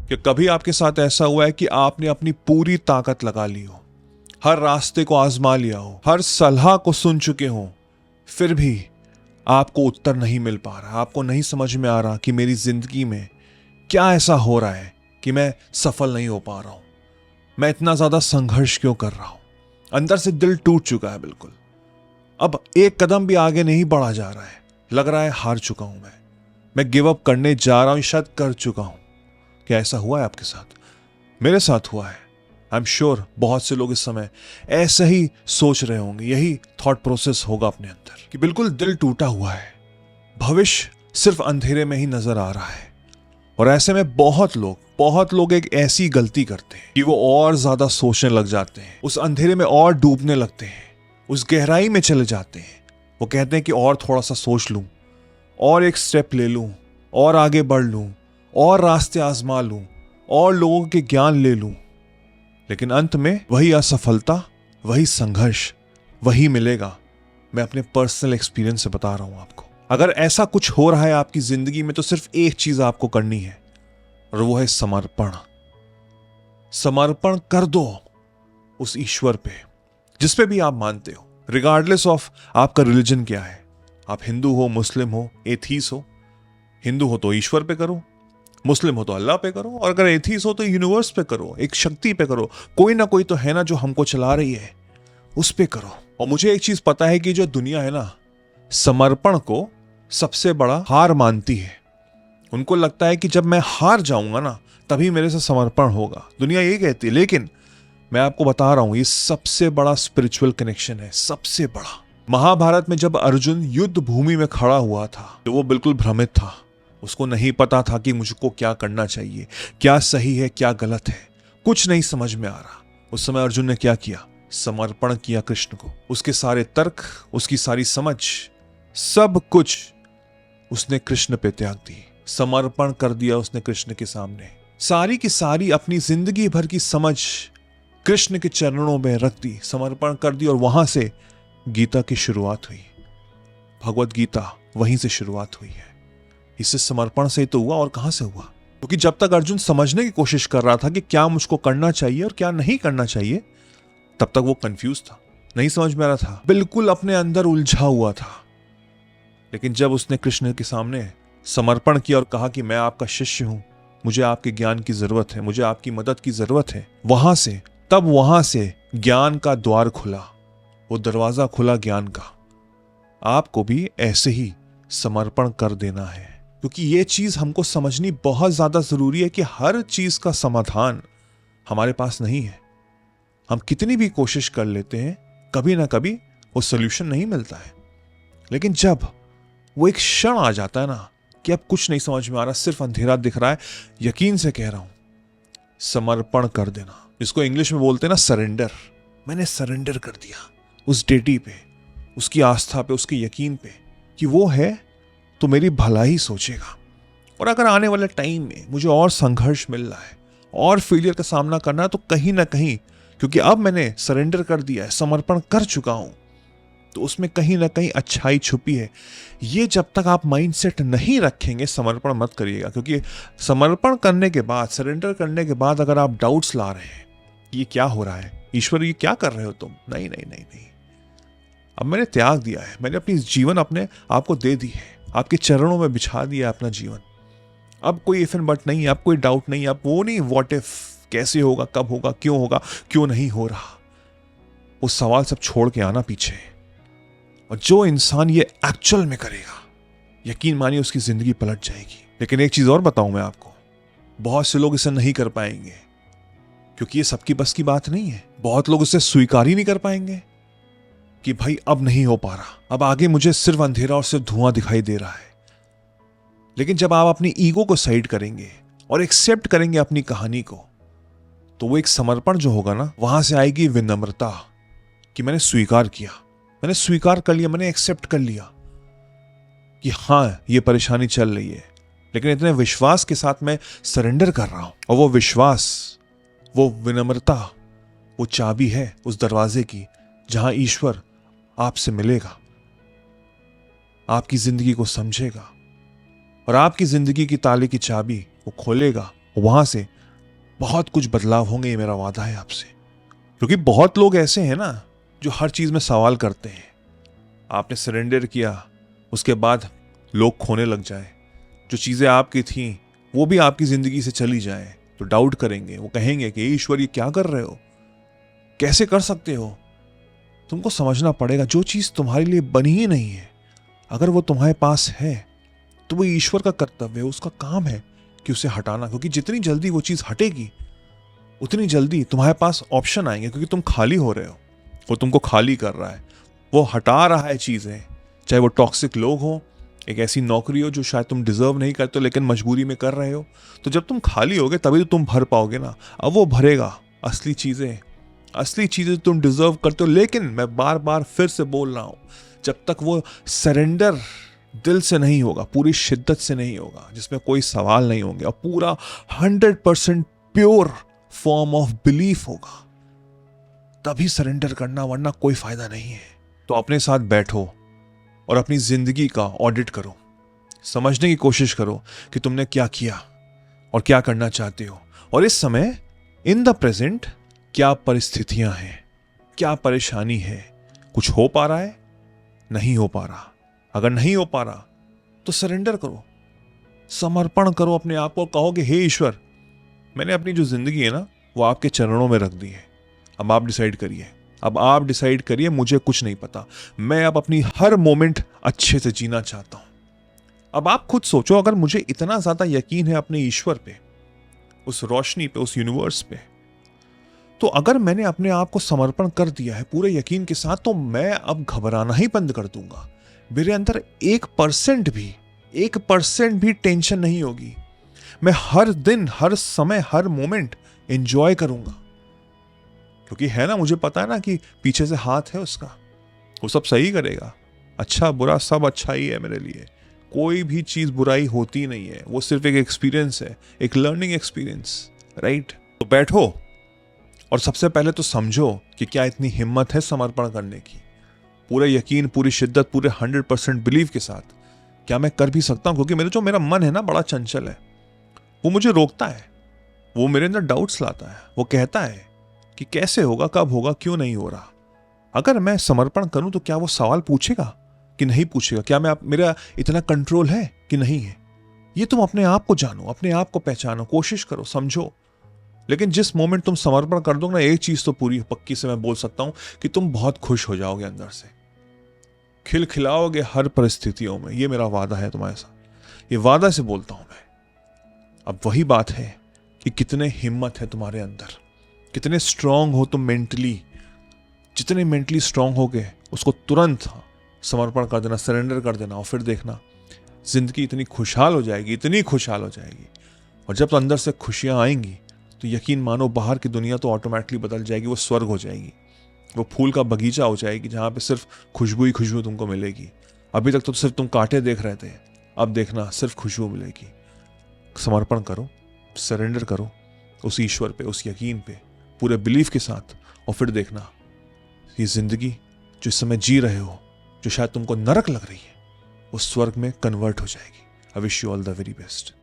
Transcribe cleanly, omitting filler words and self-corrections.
कि कभी आपके साथ ऐसा हुआ है कि आपने अपनी पूरी ताकत लगा ली हो, हर रास्ते को आजमा लिया हो, हर सलाह को सुन चुके हो, फिर भी आपको उत्तर नहीं मिल पा रहा, आपको नहीं समझ में आ रहा कि मेरी जिंदगी में क्या ऐसा हो रहा है कि मैं सफल नहीं हो पा रहा हूं, मैं इतना ज्यादा संघर्ष क्यों कर रहा हूं, अंदर से दिल टूट चुका है बिल्कुल, अब एक कदम भी आगे नहीं बढ़ा जा रहा है, लग रहा है हार चुका हूं, मैं गिव अप करने जा रहा हूं, शायद कर चुका हूं। क्या ऐसा हुआ है आपके साथ? मेरे साथ हुआ है। आई एम श्योर बहुत से लोग इस समय ऐसे ही सोच रहे होंगे, यही थॉट प्रोसेस होगा अपने अंदर कि बिल्कुल दिल टूटा हुआ है, भविष्य सिर्फ अंधेरे में ही नजर आ रहा है। और ऐसे में बहुत लोग एक ऐसी गलती करते हैं कि वो और ज्यादा सोचने लग जाते हैं, उस अंधेरे में और डूबने लगते हैं, उस गहराई में चले जाते हैं। वो कहते हैं कि और थोड़ा सा सोच लूं, और एक स्टेप ले लूं, और आगे बढ़ लूं, और रास्ते आजमा लूं, और लोगों के ज्ञान ले लूं, लेकिन अंत में वही असफलता, वही संघर्ष, वही मिलेगा। मैं अपने पर्सनल एक्सपीरियंस से बता रहा हूं आपको। अगर ऐसा कुछ हो रहा है आपकी जिंदगी में तो सिर्फ एक चीज आपको करनी है, और वो है समर्पण। समर्पण कर दो उस ईश्वर पे जिस पे भी आप मानते हो, रिगार्डलेस ऑफ आपका रिलीजन क्या है। आप हिंदू हो, मुस्लिम हो, एथीस हो। हिंदू हो तो ईश्वर पे करो, मुस्लिम हो तो अल्लाह पे करो, और अगर एथीस हो तो यूनिवर्स पे करो, एक शक्ति पे करो। कोई ना कोई तो है ना जो हमको चला रही है, उस पे करो। और मुझे एक चीज पता है कि जो दुनिया है ना, समर्पण को सबसे बड़ा हार मानती है। उनको लगता है कि जब मैं हार जाऊंगा ना तभी मेरे से समर्पण होगा, दुनिया यही कहती है। लेकिन मैं आपको बता रहा हूं, ये सबसे बड़ा स्पिरिचुअल कनेक्शन है, सबसे बड़ा। महाभारत में जब अर्जुन युद्ध भूमि में खड़ा हुआ था तो वो बिल्कुल भ्रमित था। उसको नहीं पता था कि मुझको क्या करना चाहिए, क्या सही है, क्या गलत है, कुछ नहीं समझ में आ रहा। उस समय अर्जुन ने क्या किया? समर्पण किया कृष्ण को। उसके सारे तर्क, उसकी सारी समझ, सब कुछ उसने कृष्ण पे त्याग दी, समर्पण कर दिया उसने कृष्ण के सामने। सारी की सारी अपनी जिंदगी भर की समझ कृष्ण के चरणों में रख दी, समर्पण कर दी। और वहां से गीता की शुरुआत हुई, भगवत गीता वहीं से शुरुआत हुई है। इससे समर्पण से ही तो हुआ, और कहां से हुआ? क्योंकि जब तक अर्जुन समझने की कोशिश कर रहा था कि क्या मुझको करना चाहिए और क्या नहीं करना चाहिए, तब तक वो कंफ्यूज था, नहीं समझ में आ रहा था, बिल्कुल अपने अंदर उलझा हुआ था। लेकिन जब उसने कृष्ण के सामने समर्पण किया और कहा कि मैं आपका शिष्य हूं, मुझे आपके ज्ञान की जरूरत है, मुझे आपकी मदद की जरूरत है, वहां से ज्ञान का द्वार खुला, वो दरवाजा खुला ज्ञान का। आपको भी ऐसे ही समर्पण कर देना है, क्योंकि ये चीज हमको समझनी बहुत ज्यादा जरूरी है कि हर चीज का समाधान हमारे पास नहीं है। हम कितनी भी कोशिश कर लेते हैं, कभी ना कभी वो सोल्यूशन नहीं मिलता है। लेकिन जब वो एक क्षण आ जाता है ना कि अब कुछ नहीं समझ में आ रहा, सिर्फ अंधेरा दिख रहा है, यकीन से कह रहा हूं, समर्पण कर देना, जिसको इंग्लिश में बोलते हैं ना सरेंडर। मैंने सरेंडर कर दिया उस डेटी पे, उसकी आस्था पे, उसके यकीन पे कि वो है तो मेरी भलाई सोचेगा। और अगर आने वाले टाइम में मुझे और संघर्ष मिल रहा है और फेलियर का सामना करना है, तो कहीं ना कहीं, क्योंकि अब मैंने सरेंडर कर दिया है, समर्पण कर चुका हूं, तो उसमें कहीं ना कहीं अच्छाई छुपी है। ये जब तक आप माइंडसेट नहीं रखेंगे, समर्पण मत करिएगा। क्योंकि समर्पण करने के बाद, सरेंडर करने के बाद अगर आप डाउट्स ला रहे हैं, ये क्या हो रहा है ईश्वर, ये क्या कर रहे हो तुम, नहीं नहीं नहीं नहीं, अब मैंने त्याग दिया है, मैंने अपनी जीवन अपने आपको दे दी है, आपके चरणों में बिछा दिया अपना जीवन। अब कोई इफ एंड बट नहीं, अब कोई डाउट नहीं, अब वो नहीं व्हाट इफ, कैसे होगा, कब होगा, क्यों नहीं हो रहा, वो सवाल सब छोड़ के आना पीछे। और जो इंसान ये एक्चुअल में करेगा, यकीन मानिए उसकी जिंदगी पलट जाएगी। लेकिन एक चीज और बताऊं मैं आपको, बहुत से लोग इसे नहीं कर पाएंगे, क्योंकि ये सबकी बस की बात नहीं है। बहुत लोग इसे स्वीकार ही नहीं कर पाएंगे कि भाई अब नहीं हो पा रहा, अब आगे मुझे सिर्फ अंधेरा और सिर्फ धुआं दिखाई दे रहा है। लेकिन जब आप अपनी ईगो को साइड करेंगे और एक्सेप्ट करेंगे अपनी कहानी को, तो वो एक समर्पण जो होगा ना, वहां से आएगी विनम्रता कि मैंने स्वीकार किया, मैंने स्वीकार कर लिया, मैंने एक्सेप्ट कर लिया कि हाँ ये परेशानी चल रही है, लेकिन इतने विश्वास के साथ मैं सरेंडर कर रहा हूं। और वो विश्वास, वो विनम्रता, वो चाबी है उस दरवाजे की जहां ईश्वर आपसे मिलेगा, आपकी जिंदगी को समझेगा और आपकी जिंदगी की ताले की चाबी वो खोलेगा। वहां से बहुत कुछ बदलाव होंगे, ये मेरा वादा है आपसे। क्योंकि बहुत लोग ऐसे हैं ना जो हर चीज में सवाल करते हैं। आपने सरेंडर किया, उसके बाद लोग खोने लग जाए, जो चीजें आपकी थी वो भी आपकी जिंदगी से चली जाए, तो डाउट करेंगे, वो कहेंगे कि ईश्वर ये क्या कर रहे हो, कैसे कर सकते हो। तुमको समझना पड़ेगा जो चीज तुम्हारे लिए बनी ही नहीं है, अगर वो तुम्हारे पास है तो वो ईश्वर का कर्तव्य है, उसका काम है कि उसे हटाना। क्योंकि जितनी जल्दी वो चीज हटेगी उतनी जल्दी तुम्हारे पास ऑप्शन आएंगे, क्योंकि तुम खाली हो रहे हो, वो तुमको खाली कर रहा है, वो हटा रहा है चीजें। चाहे वो टॉक्सिक लोग हो, एक ऐसी नौकरी हो जो शायद तुम डिजर्व नहीं करते हो लेकिन मजबूरी में कर रहे हो, तो जब तुम खाली होगे तभी तो तुम भर पाओगे ना। अब वो भरेगा असली चीजें तुम डिजर्व करते हो। लेकिन मैं बार बार फिर से बोल रहा हूं, जब तक वो सरेंडर दिल से नहीं होगा, पूरी शिद्दत से नहीं होगा, जिसमें कोई सवाल नहीं होंगे, और पूरा 100% प्योर फॉर्म ऑफ बिलीफ होगा, तभी सरेंडर करना, वरना कोई फायदा नहीं है। तो अपने साथ बैठो और अपनी जिंदगी का ऑडिट करो, समझने की कोशिश करो कि तुमने क्या किया और क्या करना चाहते हो, और इस समय इन द प्रेजेंट क्या परिस्थितियां हैं, क्या परेशानी है, कुछ हो पा रहा है, नहीं हो पा रहा। अगर नहीं हो पा रहा तो सरेंडर करो, समर्पण करो अपने आप को, कहोगे हे ईश्वर, मैंने अपनी जो जिंदगी है ना वो आपके चरणों में रख दी है, अब आप डिसाइड करिए, मुझे कुछ नहीं पता, मैं अब अपनी हर मोमेंट अच्छे से जीना चाहता हूं। अब आप खुद सोचो, अगर मुझे इतना ज्यादा यकीन है अपने ईश्वर पे, उस रोशनी पे, उस यूनिवर्स पे, तो अगर मैंने अपने आप को समर्पण कर दिया है पूरे यकीन के साथ, तो मैं अब घबराना ही बंद कर दूंगा। मेरे अंदर 1% भी टेंशन नहीं होगी। मैं हर दिन, हर समय, हर मोमेंट एंजॉय करूंगा, क्योंकि है ना, मुझे पता है ना कि पीछे से हाथ है उसका, वो सब सही करेगा। अच्छा बुरा सब अच्छा ही है मेरे लिए, कोई भी चीज बुराई होती नहीं है, वो सिर्फ एक एक्सपीरियंस है, एक लर्निंग एक्सपीरियंस, राइट। तो बैठो और सबसे पहले तो समझो कि क्या इतनी हिम्मत है समर्पण करने की, पूरे यकीन, पूरी शिद्दत, पूरे 100% बिलीव के साथ, क्या मैं कर भी सकता हूं। क्योंकि मेरा मन है ना बड़ा चंचल है, वो मुझे रोकता है, वो मेरे अंदर डाउट्स लाता है, वो कहता है कि कैसे होगा, कब होगा, क्यों नहीं हो रहा। अगर मैं समर्पण करूं तो क्या वो सवाल पूछेगा कि नहीं पूछेगा, क्या मेरा इतना कंट्रोल है कि नहीं है। ये तुम अपने आप को जानो, अपने आप को पहचानो, कोशिश करो, समझो। लेकिन जिस मोमेंट तुम समर्पण कर दो ना, एक चीज तो पूरी पक्की से मैं बोल सकता हूं कि तुम बहुत खुश हो जाओगे, अंदर से खिलखिलाओगे हर परिस्थितियों में। ये मेरा वादा है तुम्हारे साथ, ये वादा से बोलता हूं मैं। अब वही बात है कि कितने हिम्मत है तुम्हारे अंदर, कितने स्ट्रांग हो तुम मेंटली। जितने मेंटली स्ट्रांग हो गए उसको तुरंत समर्पण कर देना, सरेंडर कर देना, और फिर देखना जिंदगी इतनी खुशहाल हो जाएगी, इतनी खुशहाल हो जाएगी। और जब तो अंदर से खुशियां आएंगी तो यकीन मानो बाहर की दुनिया तो ऑटोमेटिकली बदल जाएगी, वो स्वर्ग हो जाएगी, वो फूल का बगीचा हो जाएगी, जहां पे सिर्फ खुशबू ही खुशबू तुमको मिलेगी। अभी तक तो सिर्फ तुम कांटे देख रहे थे, अब देखना सिर्फ खुशबू मिलेगी। समर्पण करो, सरेंडर करो उस ईश्वर पे, उस यकीन पे, पूरे बिलीफ के साथ, और फिर देखना ये जिंदगी जो इस समय जी रहे हो, जो शायद तुमको नरक लग रही है, वो स्वर्ग में कन्वर्ट हो जाएगी। I wish you all the very best.